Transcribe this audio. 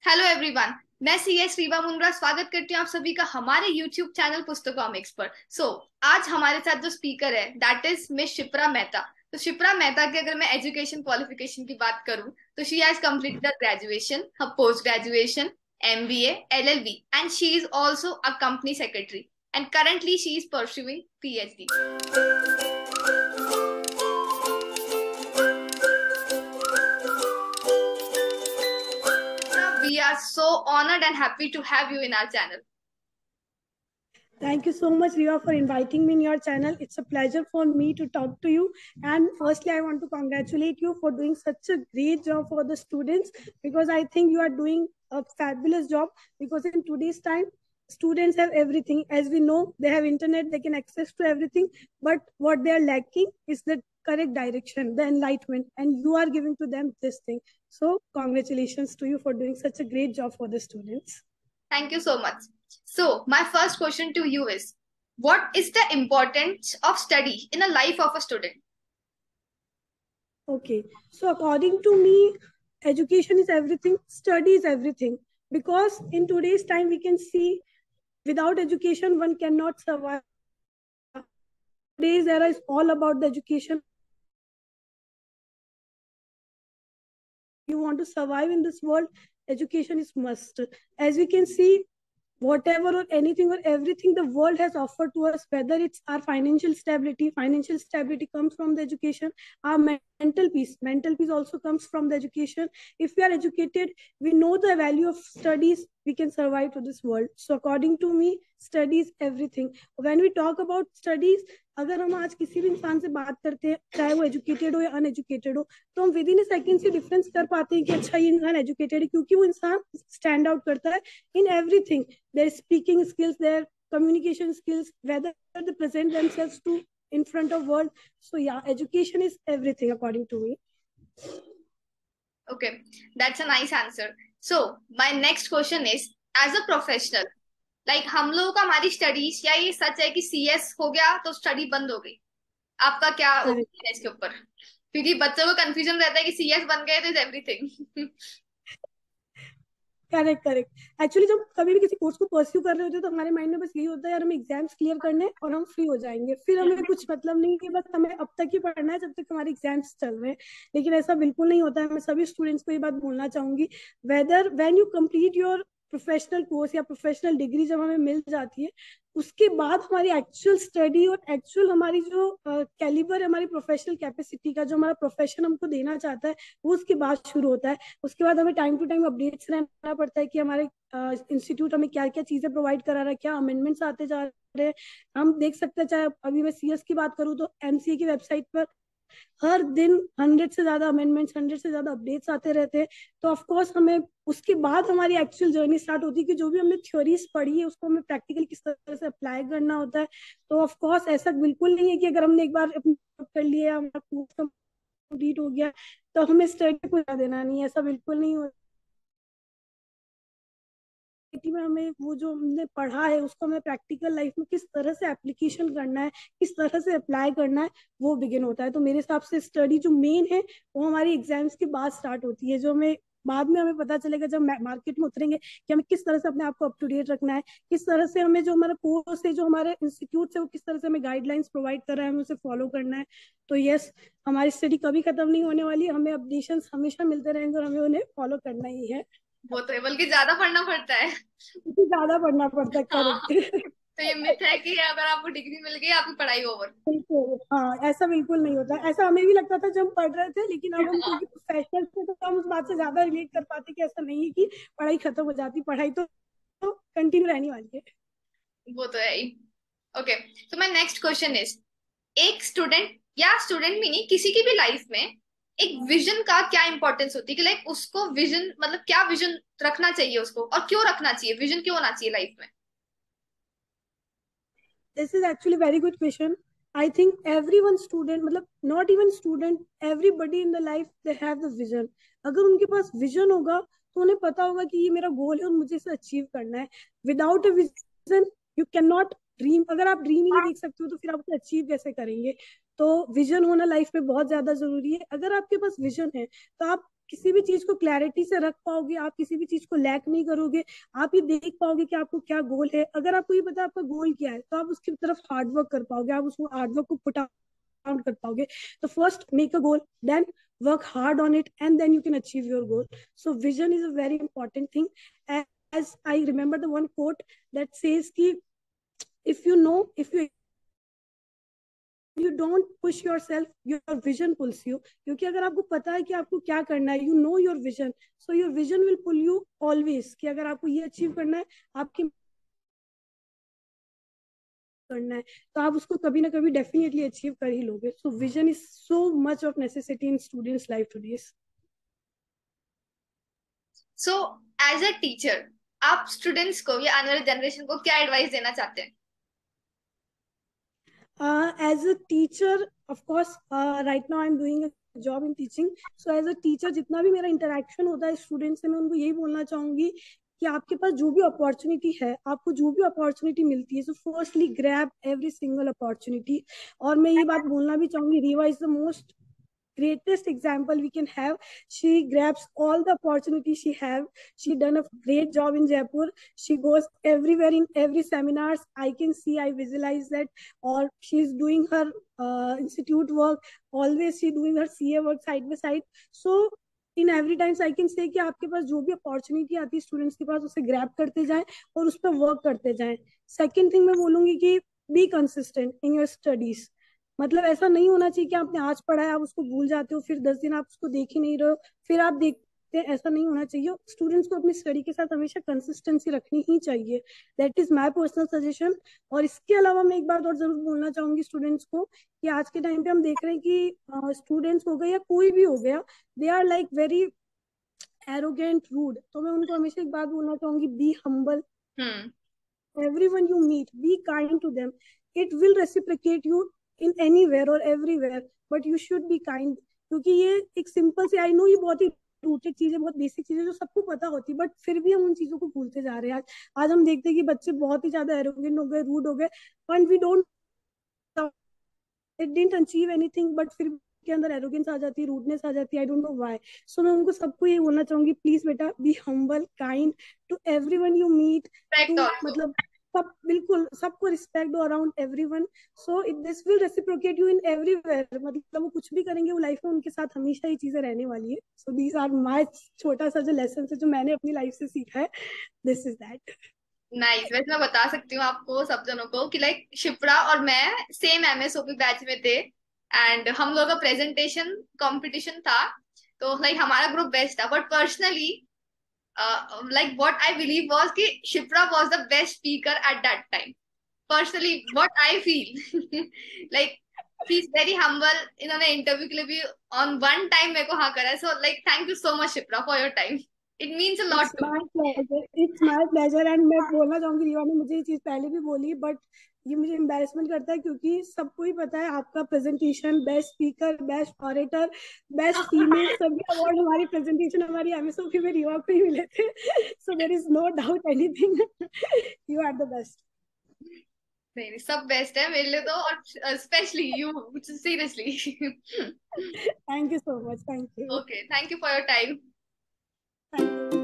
Hello everyone. मैं CS Rewa Mundra स्वागत करती हूँ आप सभी का हमारे यूट्यूब चैनल पुस्तकॉमिक्स पर। आज हमारे साथ जो स्पीकर है that is miss Shipra Mehta. तो शिप्रा मेहता की अगर मैं एजुकेशन क्वालिफिकेशन की बात करूँ तो she has completed the graduation, her post graduation, MBA, LLB and she is also a company secretary and currently she is pursuing PhD. We are so honored and happy to have you in our channel. Thank you so much, Riva, for inviting me in your channel. It's a pleasure for me to talk to you. And firstly, I want to congratulate you for doing such a great job for the students, because I think you are doing a fabulous job. Because in today's time, students have everything. As we know, they have internet, they can access to everything. But what they are lacking is the correct direction, the enlightenment. And you are giving to them this thing. So congratulations to you for doing such a great job for the students. Thank you so much. So, my first question to you is, what is the importance of study in the life of a student? Okay, so according to me, education is everything, study is everything. Because in today's time, we can see without education, one cannot survive. Today's era is all about the education. You want to survive in this world, education is must. As we can see, whatever or anything or everything the world has offered to us, whether it's our financial stability comes from the education. Our mental peace also comes from the education. If we are educated, we know the value of studies, we can survive to this world. So according to me, studies everything. When we talk about studies, अगर हम आज किसी भी इंसान से बात करते हैं, चाहे वो एजुकेटेड हो या अनएजुकेटेड हो, तो हम विद इन अ सेकंड से डिफरेंस कर पाते हैं कि अच्छा ये इंसान एजुकेटेड है, क्योंकि वो इंसान स्टैंड आउट करता है in everything. Their speaking skills, their communication skills, whether they present themselves to in front of world. So yeah, education is everything according to me. Okay, that's a nice answer. So, my next question is, as a professional, like हम लोगों का हमारी studies, या ये सच है कि CS हो गया तो स्टडी बंद हो गई? आपका क्या Correct. ओपिनियन है इसके ऊपर? क्योंकि बच्चों को कंफ्यूजन रहता है कि सीएस बन गए तो is everything. Correct correct actually जब कभी भी किसी कोर्स को परस्यू कर रहे होते हैं तो हमारे माइंड में बस यही होता है, यार हमें एग्जाम्स क्लियर करने हैं और हम फ्री हो जाएंगे, फिर हमें कुछ मतलब नहीं है, बस हमें अब तक ही पढ़ना है जब तक हमारे एग्जाम्स चल रहे हैं। लेकिन ऐसा बिल्कुल नहीं होता है। मैं सभी स्टूडेंट्स को ये बात बोलना चाहूंगी, whether when you complete your professional course या प्रोफेशनल डिग्री जब हमें मिल जाती है, उसके बाद हमारी एक्चुअल स्टडी और एक्चुअल हमारी जो कैलिबर है, हमारी प्रोफेशनल कैपेसिटी का, जो हमारा प्रोफेशन हमको देना चाहता है, वो उसके बाद शुरू होता है। उसके बाद हमें टाइम टू टाइम अपडेट्स रहना पड़ता है कि हमारे इंस्टीट्यूट हमें क्या क्या चीजें प्रोवाइड करा रहा है, क्या अमेंडमेंट्स आते जा रहे हैं। हम देख सकते हैं, चाहे अभी मैं सीएस की बात करूँ तो एमसीए की वेबसाइट पर हर दिन 100 से ज्यादा अमेंडमेंट्स, 100 से ज्यादा अपडेट्स आते रहते हैं। तो ऑफ कोर्स हमें उसके बाद हमारी एक्चुअल जर्नी स्टार्ट होती है कि जो भी हमने थ्योरीज पढ़ी है उसको हमें प्रैक्टिकल किस तरह से अप्लाई करना होता है। तो ऑफ कोर्स ऐसा बिल्कुल नहीं है कि अगर हमने एक बार कर लिया, हमारा कोर्स कंप्लीट हो गया तो हमें स्टडी पूरा देना नहीं है, ऐसा बिल्कुल नहीं होता में। हमें वो जो हमने पढ़ा है उसको हमें प्रैक्टिकल लाइफ में किस तरह से एप्लीकेशन करना है, किस तरह से अप्लाई करना है, वो बिगिन होता है। तो मेरे हिसाब से स्टडी जो मेन है वो हमारी एग्जाम्स के बाद स्टार्ट होती है, जो हमें बाद में हमें पता चलेगा जब मार्केट में उतरेंगे कि हमें किस तरह से अपने आप को अप टू डेट रखना है, किस तरह से हमें जो हमारा कोर्स है, जो हमारे इंस्टीट्यूट है, वो किस तरह से हमें गाइडलाइंस प्रोवाइड कर रहा है, हमें उसे फॉलो करना है। तो यस, हमारी स्टडी कभी खत्म नहीं होने वाली, हमें अपडेशंस हमेशा मिलते रहेंगे और हमें उन्हें फॉलो करना ही है। वो तो है, बल्कि ज्यादा पढ़ना पड़ता है। ज्यादा पढ़ना पड़ता है, हाँ, करेक्ट। तो ये मिथ है कि अगर आपको डिग्री मिल गई आपकी पढ़ाई ओवर। बिल्कुल हाँ, ऐसा बिल्कुल नहीं होता। ऐसा हमें भी लगता था जब हम पढ़ रहे थे, लेकिन अब हम क्योंकि प्रोफेशनल थे तो हम उस बात से ज्यादा रिलेट कर पाते कि ऐसा नहीं है कि पढ़ाई खत्म हो जाती, पढ़ाई तो कंटिन्यू रहने वाली है। वो तो है ही। ओके, तो माय नेक्स्ट क्वेश्चन इज, एक स्टूडेंट या स्टूडेंट भी नहीं, किसी की भी लाइफ में एक विजन का क्या इंपॉर्टेंस होती है कि लाइक उसको विजन, मतलब क्या विजन रखना चाहिए उसको, और क्यों रखना चाहिए, विजन क्यों होना चाहिए लाइफ में? This is actually very good question. I think every one student, मतलब not even student, everybody in the life they have the vision. अगर उनके पास विजन होगा तो उन्हें पता होगा कि ये मेरा गोल है और मुझे इसे अचीव करना है। Without a vision you can not dream. अगर आप ड्रीम ही नहीं देख सकते हो तो फिर आप उसे अचीव कैसे करेंगे? तो विजन होना लाइफ में बहुत ज्यादा जरूरी है। अगर आपके पास विजन है तो आप किसी भी चीज को क्लैरिटी से रख पाओगे, आप किसी भी चीज को लैक नहीं करोगे, आप ये देख पाओगे कि आपको क्या गोल है। अगर आपको ये पता है आपका गोल क्या है, तो आप उसकी तरफ हार्ड वर्क कर पाओगे, आप उसको हार्ड वर्क को पुट आउट कर पाओगे। तो first make a goal, then work hard on it, and then you can achieve your goal. So vision is a very important thing. As I remember the one quote that says ki, if you don't push yourself, your vision pulls you. क्योंकि अगर आपको पता है कि आपको क्या करना है, you know your vision, so your vision will pull you always, कि अगर आपको ये अचीव करना है, आपकी करना है, तो आप उसको कभी ना कभी डेफिनेटली अचीव कर ही लोगे. So vision is so much of necessity in students life today's. So as a teacher आप स्टूडेंट्स को या आने वाले जनरेशन को क्या एडवाइस देना चाहते हैं? As a teacher, of course, right now I'm doing a job in teaching. So as a teacher, जितना भी मेरा इंटरेक्शन होता है स्टूडेंट से, मैं उनको यही बोलना चाहूंगी कि आपके पास जो भी अपॉर्चुनिटी है, आपको जो भी अपॉर्चुनिटी मिलती है, so firstly grab every single opportunity. और मैं ये बात बोलना भी चाहूंगी, Rewa is the most greatest example we can have. She grabs all the opportunities she have. She done a great job in Jaipur. She goes everywhere in every seminars. I can see, I visualize that. Or she's doing her institute work. Always she doing her CA work side by side. So in every times I can say कि आपके पास जो भी opportunity आती है students के पास, उसे grab करते जाएं और उस पर वर्क करते जाएं. सेकेंड थिंग मैं बोलूंगी कि be consistent in your studies. मतलब ऐसा नहीं होना चाहिए कि आपने आज पढ़ा है आप उसको भूल जाते हो, फिर 10 दिन आप उसको देख ही नहीं रहे हो, फिर आप देखते हैं. ऐसा नहीं होना चाहिए. स्टूडेंट्स को अपनी स्टडी के साथ हमेशा कंसिस्टेंसी रखनी ही चाहिए. That is my personal suggestion. और इसके अलावा मैं एक बात और जरूर बोलना चाहूंगी स्टूडेंट्स को, कि आज के टाइम पे हम देख रहे हैं कि स्टूडेंट्स हो गए या कोई भी हो गया, they are like very arrogant, rude. तो मैं उनको हमेशा एक बात बोलना चाहूंगी, be humble. Everyone you meet, be kind to them. It will reciprocate you in anywhere or everywhere, but you should be kind. क्योंकि ये एक सिंपल सी, आई नो ये बहुत ही रूटेड चीज है, बहुत बेसिक चीज है जो सबको पता होती है, बट फिर भी हम उन चीजों को भूलते जा रहे हैं. आज हम देखते हैं कि बच्चे बहुत ही ज्यादा एरोगेंट हो गए, रूड हो गए, and we don't, it didn't achieve anything, but फिर के अंदर एरोगेंस आ जाती है, रूडनेस आ जाती है. I don't know why. So मैं उनको सबको ये बोलना चाहूंगी, प्लीज बेटा be humble, kind to everyone you meet. To मतलब सब, बिल्कुल सबको रिस्पेक्ट दो around everyone. So it this will reciprocate you in everywhere. मतलब वो कुछ भी करेंगे, वो लाइफ में उनके साथ हमेशा ये चीजें रहने वाली है. सो दीज आर माय छोटा सा जो लेसन है जो मैंने अपनी लाइफ से सीखा है. This is that. नाइस. वैसे मैं बता सकती हूँ आपको सब जनों को कि लाइक शिप्रा और मैं सेम एमएसओपी बैच में थे एंड हम लोग का प्रेजेंटेशन कंपटीशन था. तो लाइक हमारा ग्रुप बेस्ट था, but personally like what I believe was कि Shipra was the best speaker at that time. Personally what I feel like she is very humble. इन्होंने इंटरव्यू के लिए भी ऑन वन टाइम मेरे को हाँ करा. So like thank you so much Shipra for your time. It means a lot it's to my pleasure, it's my pleasure. And मैं बोलना चाहूंगी, रीवा ने मुझे ये चीज पहले भी बोली, बट ये मुझे एम्बेरसमेंट करता है क्योंकि सबको ही पता है आपका presentation, best speaker, best orator, best female, सभी अवार्ड हमारी प्रेजेंटेशन, हमारी एमएसओपी में रीवा को ही मिले थे. So there is no doubt anything, you are the best. नहीं नहीं, सब बेस्ट है मेरे लिए तो, और specially you, seriously. Thank you so much. Thank you. Okay, thank you for your time. Thank you.